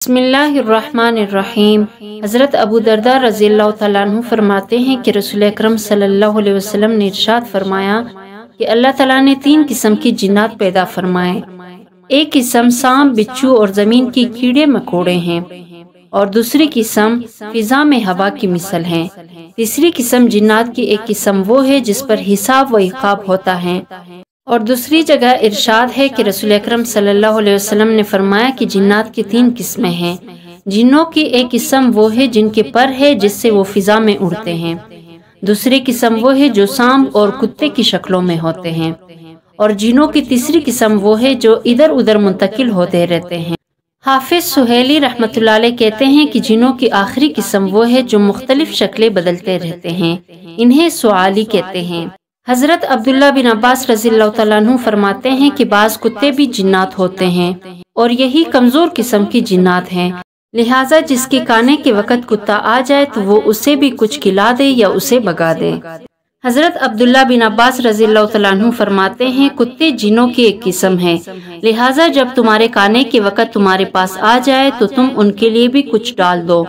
بسم اللہ الرحمن الرحیم۔ حضرت ابو درداء رضی اللہ تعالیٰ عنہ فرماتے ہیں کہ رسول اکرم صلی اللہ علیہ وسلم نے ارشاد فرمایا کہ اللہ تعالیٰ نے 3 قسم کی جنات پیدا فرمائے۔ ایک قسم سانپ، بچھو اور زمین کی کیڑے مکوڑے ہیں، اور دوسری قسم فضا میں ہوا کی مثل ہیں۔ تیسری قسم جنات کی ایک قسم وہ ہے جس پر حساب و عقاب ہوتا ہے۔ اور دوسری جگہ ارشاد ہے کہ رسول اکرم صلی اللہ علیہ وسلم نے فرمایا کہ جنات کی 3 قسمیں ہیں۔ جنوں کی ایک قسم وہ ہے جن کے پر ہے جس سے وہ فضا میں اڑتے ہیں، دوسری قسم وہ ہے جو سانپ اور کتے کی شکلوں میں ہوتے ہیں، اور جنوں کی تیسری قسم وہ ہے جو ادھر ادھر منتقل ہوتے رہتے ہیں۔ حافظ سہیلی رحمۃ اللہ علیہ کہتے ہیں کہ جنوں کی آخری قسم وہ ہے جو مختلف شکلیں بدلتے رہتے ہیں، انہیں سوالی کہتے ہیں۔ حضرت عبداللہ بن عباس رضی اللہ تعالیٰ عنہ فرماتے ہیں کہ بعض کتے بھی جنات ہوتے ہیں، اور یہی کمزور قسم کی جنات ہیں، لہٰذا جس کے کانے کے وقت کتا آ جائے تو وہ اسے بھی کچھ کھلا دے یا اسے بگا دے۔ حضرت عبداللہ بن عباس رضی اللہ تعالیٰ عنہ فرماتے ہیں کتے جنوں کی ایک قسم ہے، لہٰذا جب تمہارے کانے کے وقت تمہارے پاس آ جائے تو تم ان کے لیے بھی کچھ ڈال دو،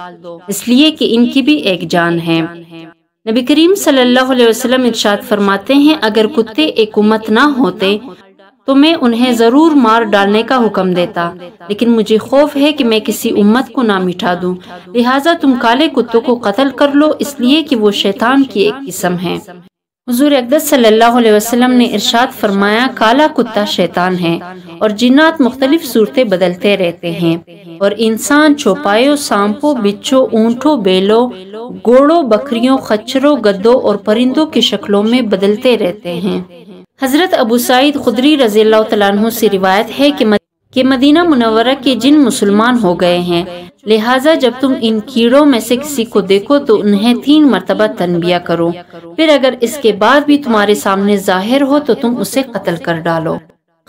اس لیے کہ ان کی بھی ایک جان ہے۔ نبی کریم صلی اللہ علیہ وسلم ارشاد فرماتے ہیں اگر کتے ایک امت نہ ہوتے تو میں انہیں ضرور مار ڈالنے کا حکم دیتا، لیکن مجھے خوف ہے کہ میں کسی امت کو نہ مٹا دوں، لہٰذا تم کالے کتوں کو قتل کر لو، اس لیے کہ وہ شیطان کی ایک قسم ہے۔ حضور اقدس صلی اللہ علیہ وسلم نے ارشاد فرمایا کالا کتا شیطان ہے، اور جنات مختلف صورتیں بدلتے رہتے ہیں، اور انسان چوپایوں، سانپوں، بچھوں، اونٹوں، بیلوں، گھوڑوں، بکریوں، خچروں، گدوں اور پرندوں کی شکلوں میں بدلتے رہتے ہیں۔ حضرت ابو سعید خدری رضی اللہ تعالیٰ عنہ سے روایت ہے کہ مدینہ منورہ کے جن مسلمان ہو گئے ہیں، لہٰذا جب تم ان کیڑوں میں سے کسی کو دیکھو تو انہیں 3 مرتبہ تنبیہ کرو، پھر اگر اس کے بعد بھی تمہارے سامنے ظاہر ہو تو تم اسے قتل کر ڈالو۔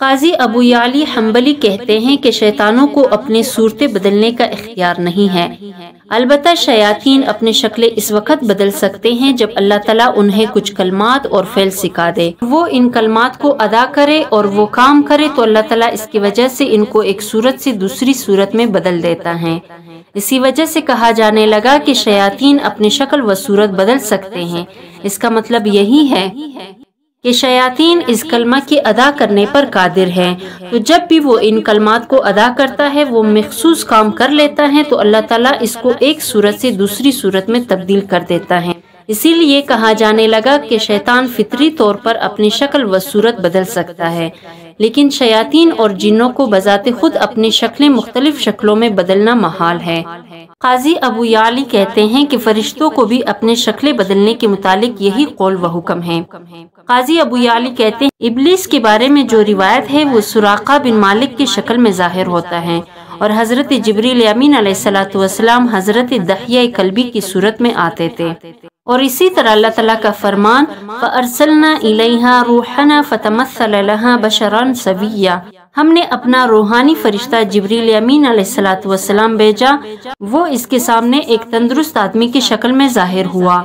قاضی ابو یعلی حنبلی کہتے ہیں کہ شیطانوں کو اپنی صورتیں بدلنے کا اختیار نہیں ہے، البتہ شیاطین اپنی شکلیں اس وقت بدل سکتے ہیں جب اللہ تعالیٰ انہیں کچھ کلمات اور فعل سکھا دے، وہ ان کلمات کو ادا کرے اور وہ کام کرے تو اللہ تعالیٰ اس کی وجہ سے ان کو ایک صورت سے دوسری صورت میں بدل دیتا ہے۔ اسی وجہ سے کہا جانے لگا کہ شیاطین اپنی شکل و صورت بدل سکتے ہیں، اس کا مطلب یہی ہے کہ شیاطین اس کلمہ کے ادا کرنے پر قادر ہیں، تو جب بھی وہ ان کلمات کو ادا کرتا ہے، وہ مخصوص کام کر لیتا ہے تو اللہ تعالیٰ اس کو ایک صورت سے دوسری صورت میں تبدیل کر دیتا ہے۔ اسی لیے کہا جانے لگا کہ شیطان فطری طور پر اپنی شکل و صورت بدل سکتا ہے، لیکن شیاطین اور جنوں کو بذات خود اپنی شکلیں مختلف شکلوں میں بدلنا محال ہے۔ قاضی ابو یعلی کہتے ہیں کہ فرشتوں کو بھی اپنے شکلیں بدلنے کے متعلق یہی قول و حکم ہے۔ قاضی ابو یعلی کہتے ہیں ابلیس کے بارے میں جو روایت ہے وہ سراقہ بن مالک کی شکل میں ظاہر ہوتا ہے، اور حضرت جبریل امین علیہ السلام حضرت دحیہ کلبی کی صورت میں آتے تھے، اور اسی طرح اللہ تعالیٰ کا فرمان فَأَرْسَلْنَا إِلَيْهَا رُوحَنَا فَتَمَثَّلَ لَهَا بَشَرًا سَوِيًّا، ہم نے اپنا روحانی فرشتہ جبریل امین علیہ السلام بھیجا، وہ اس کے سامنے ایک تندرست آدمی کی شکل میں ظاہر ہوا۔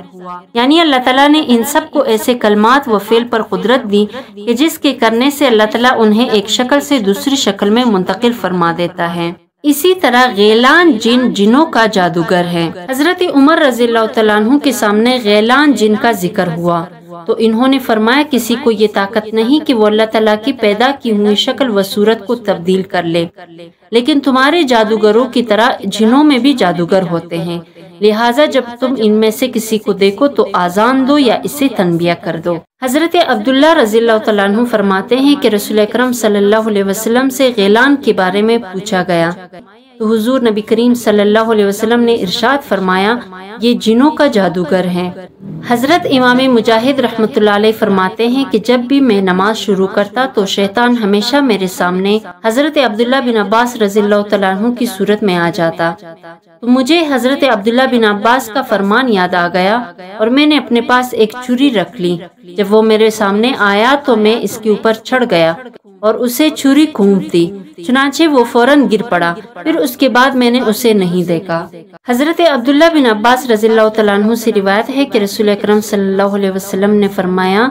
یعنی اللہ تعالیٰ نے ان سب کو ایسے کلمات و فعل پر قدرت دی کہ جس کے کرنے سے اللہ تعالیٰ انہیں ایک شکل سے دوسری شکل میں منتقل فرما دیتا ہے۔ اسی طرح غیلان جن جنوں کا جادوگر ہے۔ حضرت عمر رضی اللہ تعالیٰ عنہ کے سامنے غیلان جن کا ذکر ہوا تو انہوں نے فرمایا کسی کو یہ طاقت نہیں کہ وہ اللہ تعالیٰ کی پیدا کی ہوئی شکل و صورت کو تبدیل کر لے، لیکن تمہارے جادوگروں کی طرح جنوں میں بھی جادوگر ہوتے ہیں، لہٰذا جب تم ان میں سے کسی کو دیکھو تو آذان دو یا اسے تنبیہ کر دو۔ حضرت عبداللہ رضی اللہ تعالیٰ عنہ فرماتے ہیں کہ رسول اکرم صلی اللہ علیہ وسلم سے غیلان کے بارے میں پوچھا گیا تو حضور نبی کریم صلی اللہ علیہ وسلم نے ارشاد فرمایا یہ جنوں کا جادوگر ہے۔ حضرت امام مجاہد رحمۃ اللہ علیہ فرماتے ہیں کہ جب بھی میں نماز شروع کرتا تو شیطان ہمیشہ میرے سامنے حضرت عبداللہ بن عباس رضی اللہ تعالیٰ عنہ کی صورت میں آ جاتا، تو مجھے حضرت عبداللہ بن عباس کا فرمان یاد آ گیا اور میں نے اپنے پاس ایک چھری رکھ لی، جب وہ میرے سامنے آیا تو میں اس کے اوپر چڑھ گیا اور اسے چھری گھونپ دی، چنانچہ وہ فوراً گر پڑا، پھر اس کے بعد میں نے اسے نہیں دیکھا۔ حضرت عبداللہ بن عباس رضی اللہ تعالیٰ عنہ سے روایت ہے کہ رسول اکرم صلی اللہ علیہ وسلم نے فرمایا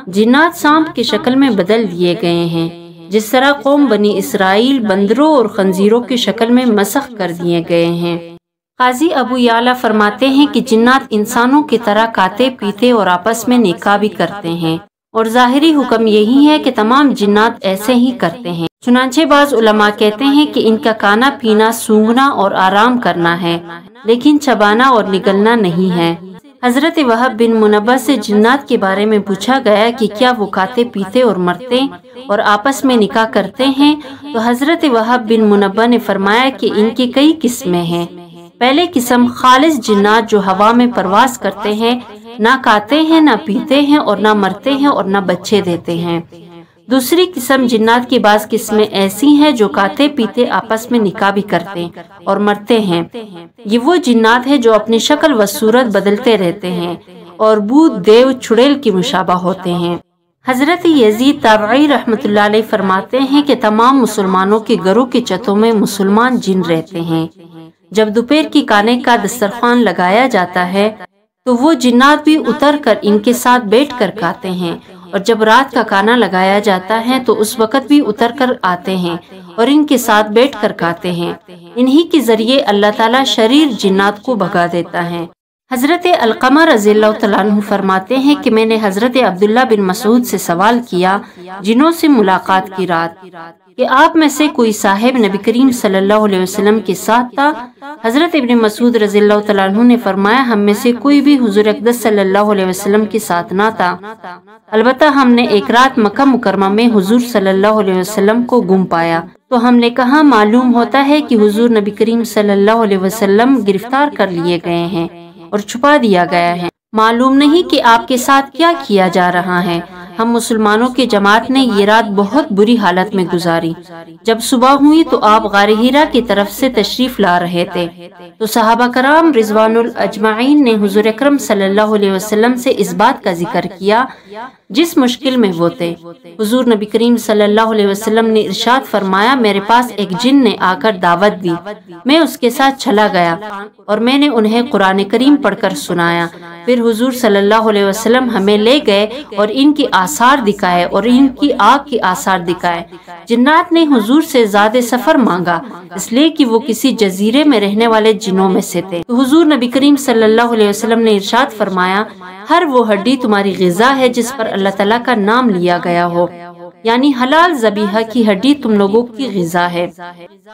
جنات سانپ کی شکل میں بدل دیے گئے ہیں، جس طرح قوم بنی اسرائیل بندروں اور خنزیروں کی شکل میں مسخ کر دیے گئے ہیں۔ قاضی ابو یعلا فرماتے ہیں کہ جنات انسانوں کی طرح کھاتے پیتے اور آپس میں نکاح بھی کرتے ہیں، اور ظاہری حکم یہی ہے کہ تمام جنات ایسے ہی کرتے ہیں۔ چنانچہ بعض علماء کہتے ہیں کہ ان کا کھانا پینا سونگھنا اور آرام کرنا ہے، لیکن چبانا اور نگلنا نہیں ہے۔ حضرت وہب بن منبہ سے جنات کے بارے میں پوچھا گیا کہ کیا وہ کھاتے پیتے اور مرتے اور آپس میں نکاح کرتے ہیں، تو حضرت وہب بن منبہ نے فرمایا کہ ان کی کئی قسمیں ہیں۔ پہلے قسم خالص جنات جو ہوا میں پرواز کرتے ہیں، نہ کھاتے ہیں، نہ پیتے ہیں، اور نہ مرتے ہیں اور نہ بچے دیتے ہیں۔ دوسری قسم جنات کی بعض قسمیں ایسی ہیں جو کھاتے پیتے آپس میں نکاح بھی کرتے اور مرتے ہیں۔ یہ وہ جنات ہیں جو اپنی شکل و صورت بدلتے رہتے ہیں اور بھوت دیو چڑیل کی مشابہ ہوتے ہیں۔ حضرت یزید تابعی رحمۃ اللہ علیہ فرماتے ہیں کہ تمام مسلمانوں کے گھروں کی چھتوں میں مسلمان جن رہتے ہیں۔ جب دوپہر کی کھانے کا دسترخوان لگایا جاتا ہے تو وہ جنات بھی اتر کر ان کے ساتھ بیٹھ کر کھاتے ہیں، اور جب رات کا کھانا لگایا جاتا ہے تو اس وقت بھی اتر کر آتے ہیں اور ان کے ساتھ بیٹھ کر کھاتے ہیں۔ انہی کے ذریعے اللہ تعالیٰ شریر جنات کو بھگا دیتا ہے۔ حضرت علقمہ رضی اللہ تعالیٰ عنہ فرماتے ہیں کہ میں نے حضرت عبداللہ بن مسعود سے سوال کیا جنوں سے ملاقات کی رات، کہ آپ میں سے کوئی صاحب نبی کریم صلی اللہ علیہ وسلم کے ساتھ تھا؟ حضرت ابن مسعود رضی اللہ تعالیٰ عنہ نے فرمایا ہم میں سے کوئی بھی حضور اقدس صلی اللہ علیہ وسلم کے ساتھ نہ تھا، البتہ ہم نے ایک رات مکہ مکرمہ میں حضور صلی اللہ علیہ وسلم کو گم پایا، تو ہم نے کہا معلوم ہوتا ہے کہ حضور نبی کریم صلی اللہ علیہ وسلم گرفتار کر لیے گئے ہیں اور چھپا دیا گیا ہے، معلوم نہیں کہ آپ کے ساتھ کیا کیا جا رہا ہے۔ ہم مسلمانوں کی جماعت نے یہ رات بہت بری حالت میں گزاری۔ جب صبح ہوئی تو آپ غار حرا کی طرف سے تشریف لا رہے تھے، تو صحابہ کرام رضوان الاجمعین نے حضور اکرم صلی اللہ علیہ وسلم سے اس بات کا ذکر کیا جس مشکل میں وہ تھے۔ حضور نبی کریم صلی اللہ علیہ وسلم نے ارشاد فرمایا میرے پاس ایک جن نے آ کر دعوت دی، میں اس کے ساتھ چلا گیا اور میں نے انہیں قرآن کریم پڑھ کر سنایا، پھر حضور صلی اللہ علیہ وسلم ہمیں لے گئے اور ان کی آثار دکھائے اور ان کی آگ کے آثار دکھائے۔ جنات نے حضور سے زیادہ سفر مانگا اس لیے کہ وہ کسی جزیرے میں رہنے والے جنوں میں سے تھے، تو حضور نبی کریم صلی اللہ علیہ وسلم نے ارشاد فرمایا ہر وہ ہڈی تمہاری غذا ہے جس پر اللہ تعالیٰ کا نام لیا گیا ہو، یعنی حلال ذبیحہ کی ہڈی تم لوگوں کی غذا ہے۔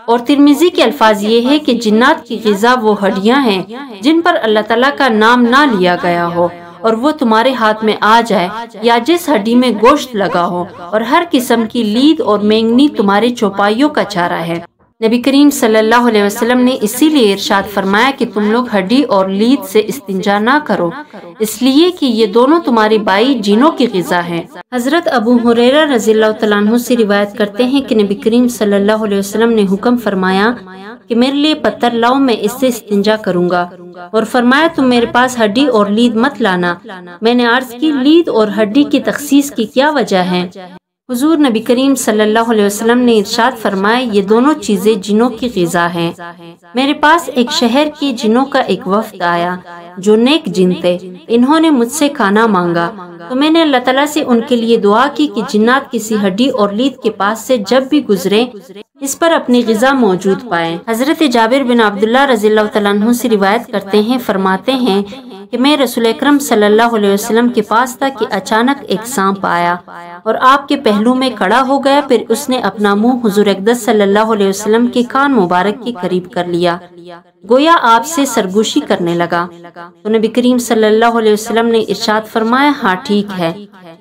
اور ترمذی کے الفاظ یہ ہے کہ جنات کی غذا وہ ہڈیاں ہیں جن پر اللہ تعالیٰ کا نام نہ لیا گیا ہو اور وہ تمہارے ہاتھ میں آ جائے، یا جس ہڈی میں گوشت لگا ہو، اور ہر قسم کی لید اور مینگنی تمہارے چوپائیوں کا چارہ ہے۔ نبی کریم صلی اللہ علیہ وسلم نے اسی لیے ارشاد فرمایا کہ تم لوگ ہڈی اور لید سے استنجا نہ کرو، اس لیے کہ یہ دونوں تمہاری بائی جنوں کی غذا ہے۔ حضرت ابو ہریرہ رضی اللہ تعالیٰ عنہ سے روایت کرتے ہیں کہ نبی کریم صلی اللہ علیہ وسلم نے حکم فرمایا کہ میرے لیے پتھر لاؤ، میں اس سے استنجا کروں گا، اور فرمایا تم میرے پاس ہڈی اور لید مت لانا۔ میں نے عرض کی لید اور ہڈی کی تخصیص کی کیا وجہ ہے؟ حضور نبی کریم صلی اللہ علیہ وسلم نے ارشاد فرمایا یہ دونوں چیزیں جنوں کی غذا ہیں۔ میرے پاس ایک شہر کی جنوں کا ایک وفد آیا جو نیک جن تھے، انہوں نے مجھ سے کھانا مانگا، تو میں نے اللہ تعالیٰ سے ان کے لیے دعا کی کہ جنات کسی ہڈی اور لید کے پاس سے جب بھی گزرے اس پر اپنی غذا موجود پائیں۔ حضرت جابر بن عبداللہ رضی اللہ تعالیٰ عنہ سے روایت کرتے ہیں، فرماتے ہیں کہ میں رسول اکرم صلی اللہ علیہ وسلم کے پاس تھا کہ اچانک ایک سانپ آیا اور آپ کے پہلو میں کھڑا ہو گیا، پھر اس نے اپنا منہ حضور اقدس صلی اللہ علیہ وسلم کے کان مبارک کے قریب کر لیا، گویا آپ سے سرگوشی کرنے لگا، تو نبی کریم صلی اللہ علیہ وسلم نے ارشاد فرمایا ہاں ٹھیک ہے،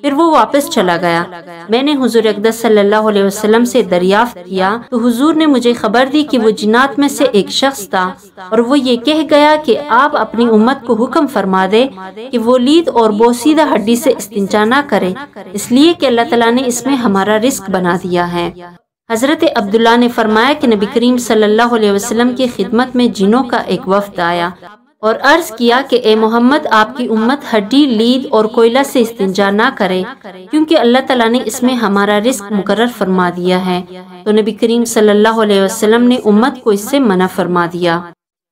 پھر وہ واپس چلا گیا۔ میں نے حضور اقدس صلی اللہ علیہ وسلم سے دریافت کیا تو حضور نے مجھے خبر دی کہ وہ جنات میں سے ایک شخص تھا، اور وہ یہ کہہ گیا کہ آپ اپنی امت کو حکم فرما دے کہ وہ لید اور بوسیدہ ہڈی سے استنجا نہ کرے، اس لیے کہ اللہ تعالیٰ نے اس میں ہمارا رزق بنا دیا ہے۔ حضرت عبداللہ نے فرمایا کہ نبی کریم صلی اللہ علیہ وسلم کی خدمت میں جنوں کا ایک وفد آیا اور عرض کیا کہ اے محمد آپ کی امت ہڈی، لید اور کوئلہ سے استنجا نہ کرے کیونکہ اللہ تعالیٰ نے اس میں ہمارا رزق مقرر فرما دیا ہے، تو نبی کریم صلی اللہ علیہ وسلم نے امت کو اس سے منع فرما دیا۔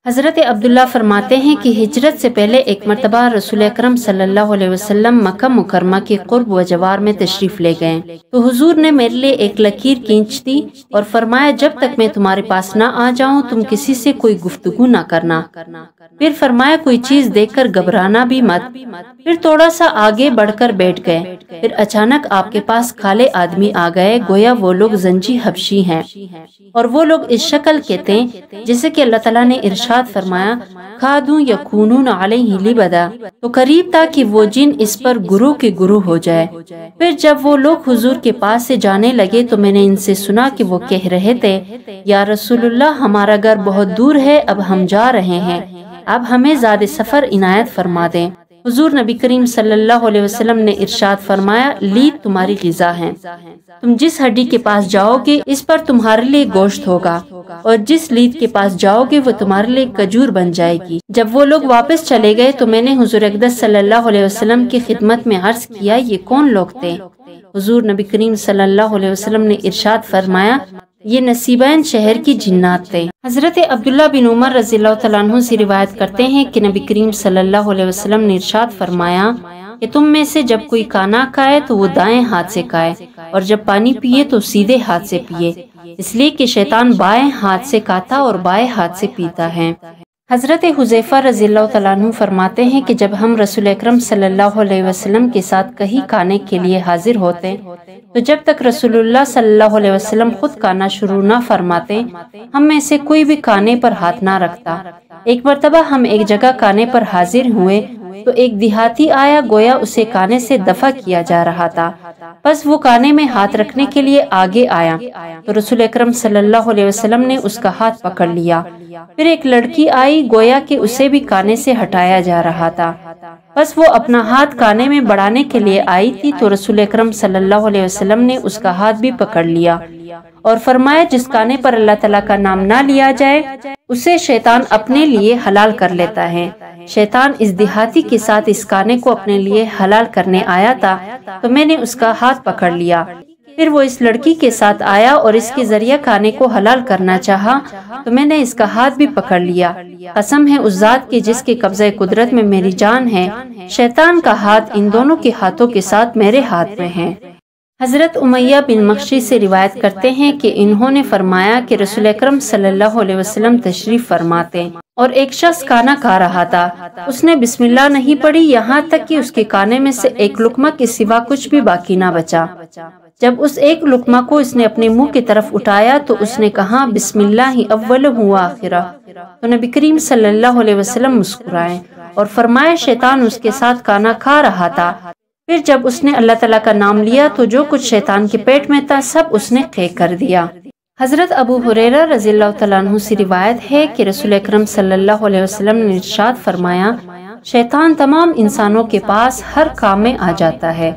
حضرت عبداللہ فرماتے ہیں کہ ہجرت سے پہلے ایک مرتبہ رسول اکرم صلی اللہ علیہ وسلم مکہ مکرمہ کے قرب و جوار میں تشریف لے گئے تو حضور نے میرے لیے ایک لکیر کھینچ دی اور فرمایا جب تک میں تمہارے پاس نہ آ جاؤں تم کسی سے کوئی گفتگو نہ کرنا۔ پھر فرمایا کوئی چیز دیکھ کر گھبرانا بھی مت۔ پھر تھوڑا سا آگے بڑھ کر بیٹھ گئے۔ پھر اچانک آپ کے پاس کالے آدمی آ گئے، گویا وہ لوگ زنجی حبشی ہیں، اور وہ لوگ اس شکل کے تھے جیسے کہ اللہ تعالیٰ نے ارشاد فرمایا کادوا یکونون علیہ لبدا، تو قریب تھا کہ وہ جن اس پر گروہ کے گروہ ہو جائے۔ پھر جب وہ لوگ حضور کے پاس سے جانے لگے تو میں نے ان سے سنا کہ وہ کہہ رہے تھے یا رسول اللہ ہمارا گھر بہت دور ہے، اب ہم جا رہے ہیں، اب ہمیں زیادہ سفر عنایت فرما دیں۔ حضور نبی کریم صلی اللہ علیہ وسلم نے ارشاد فرمایا لید تمہاری غذا ہے، تم جس ہڈی کے پاس جاؤ گے اس پر تمہارے لیے گوشت ہوگا، اور جس لید کے پاس جاؤ گے وہ تمہارے لیے کھجور بن جائے گی۔ جب وہ لوگ واپس چلے گئے تو میں نے حضور اقدس صلی اللہ علیہ وسلم کی خدمت میں عرض کیا یہ کون لوگ تھے؟ حضور نبی کریم صلی اللہ علیہ وسلم نے ارشاد فرمایا یہ نصیبین شہر کی جنات تھے۔ حضرت عبداللہ بن عمر رضی اللہ تعالیٰ عنہ سے روایت کرتے ہیں کہ نبی کریم صلی اللہ علیہ وسلم نے ارشاد فرمایا کہ تم میں سے جب کوئی کھانا کھائے تو وہ دائیں ہاتھ سے کھائے، اور جب پانی پیے تو سیدھے ہاتھ سے پیے، اس لیے کہ شیطان بائیں ہاتھ سے کھاتا اور بائیں ہاتھ سے پیتا ہے۔ حضرت حذیفہ رضی اللہ تعالیٰ عنہ فرماتے ہیں کہ جب ہم رسول اکرم صلی اللہ علیہ وسلم کے ساتھ کہیں کھانے کے لیے حاضر ہوتے تو جب تک رسول اللہ صلی اللہ علیہ وسلم خود کھانا شروع نہ فرماتے ہم میں سے کوئی بھی کھانے پر ہاتھ نہ رکھتا۔ ایک مرتبہ ہم ایک جگہ کھانے پر حاضر ہوئے تو ایک دیہاتی آیا، گویا اسے کھانے سے دفع کیا جا رہا تھا، بس وہ کھانے میں ہاتھ رکھنے کے لیے آگے آیا تو رسول اکرم صلی اللہ علیہ وسلم نے اس کا ہاتھ پکڑ لیا۔ پھر ایک لڑکی آئی، گویا کہ اسے بھی کھانے سے ہٹایا جا رہا تھا، بس وہ اپنا ہاتھ کھانے میں بڑھانے کے لیے آئی تھی تو رسول اکرم صلی اللہ علیہ وسلم نے اس کا ہاتھ بھی پکڑ لیا اور فرمایا جس کھانے پر اللہ تعالیٰ کا نام نہ لیا جائے اسے شیطان اپنے لیے حلال کر لیتا ہے۔ شیطان اس دیہاتی کے ساتھ اس کھانے کو اپنے لیے حلال کرنے آیا تھا تو میں نے اس کا ہاتھ پکڑ لیا۔ پھر وہ اس لڑکی کے ساتھ آیا اور اس کے ذریعہ کھانے کو حلال کرنا چاہا تو میں نے اس کا ہاتھ بھی پکڑ لیا۔ قسم ہے اس ذات کی جس کے قبضہ قدرت میں میری جان ہے، شیطان کا ہاتھ ان دونوں کے ہاتھوں کے ساتھ میرے ہاتھ میں ہے۔ حضرت امیہ بن مخشی سے روایت کرتے ہیں کہ انہوں نے فرمایا کہ رسول اکرم صلی اللہ علیہ وسلم تشریف فرماتے اور ایک شخص کھانا کھا رہا تھا، اس نے بسم اللہ نہیں پڑھی یہاں تک کہ اس کے کھانے میں سے ایک لقمہ کے سوا کچھ بھی باقی نہ بچا۔ جب اس ایک لقمہ کو اس نے اپنے منہ کی طرف اٹھایا تو اس نے کہا بسم اللہ اولہ و آخرہ، تو نبی کریم صلی اللہ علیہ وسلم مسکرائے اور فرمایا شیطان اس کے ساتھ کھانا کھا رہا تھا۔ پھر جب اس نے اللہ تعالیٰ کا نام لیا تو جو کچھ شیطان کے پیٹ میں تھا سب اس نے قے کر دیا۔ حضرت ابو ہریرہ رضی اللہ تعالیٰ عنہ سے روایت ہے کہ رسول اکرم صلی اللہ علیہ وسلم نے ارشاد فرمایا شیطان تمام انسانوں کے پاس ہر کام میں آ جاتا ہے،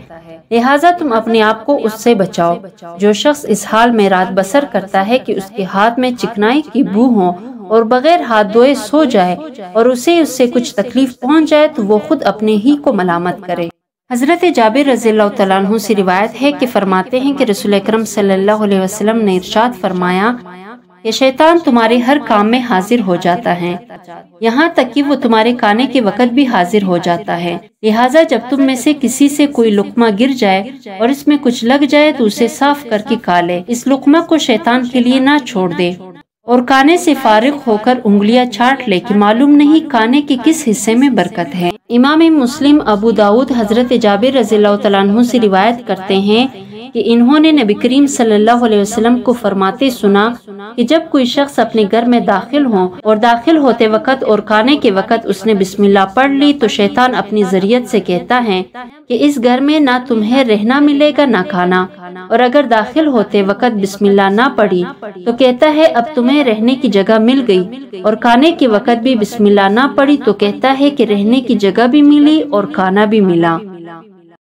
لہٰذا تم اپنے آپ کو اس سے بچاؤ۔ جو شخص اس حال میں رات بسر کرتا ہے کہ اس کے ہاتھ میں چکنائی کی بو ہو اور بغیر ہاتھ دھوئے سو جائے اور اسے اس سے کچھ تکلیف پہنچ جائے تو وہ خود اپنے ہی کو ملامت کرے۔ حضرت جابر رضی اللہ تعالیٰ عنہ سے روایت ہے کہ فرماتے ہیں کہ رسول اکرم صلی اللہ علیہ وسلم نے ارشاد فرمایا کہ شیطان تمہارے ہر کام میں حاضر ہو جاتا ہے، یہاں تک کہ وہ تمہارے کھانے کے وقت بھی حاضر ہو جاتا ہے، لہٰذا جب تم میں سے کسی سے کوئی لقمہ گر جائے اور اس میں کچھ لگ جائے تو اسے صاف کر کے کھا لے، اس لقمہ کو شیطان کے لیے نہ چھوڑ دے اور کھانے سے فارغ ہو کر انگلیاں چاٹ لے کہ معلوم نہیں کھانے کے کس حصے میں برکت ہے۔ امام مسلم، ابو داؤد حضرت جابر رضی اللہ تعالیٰ عنہ سے روایت کرتے ہیں کہ انہوں نے نبی کریم صلی اللہ علیہ وسلم کو فرماتے سنا کہ جب کوئی شخص اپنے گھر میں داخل ہو اور داخل ہوتے وقت اور کھانے کے وقت اس نے بسم اللہ پڑھ لی تو شیطان اپنی ذریت سے کہتا ہے کہ اس گھر میں نہ تمہیں رہنا ملے گا نہ کھانا، اور اگر داخل ہوتے وقت بسم اللہ نہ پڑھی تو کہتا ہے اب تمہیں رہنے کی جگہ مل گئی، اور کھانے کے وقت بھی بسم اللہ نہ پڑھی تو کہتا ہے کہ رہنے کی جگہ بھی ملی اور کھانا بھی ملا۔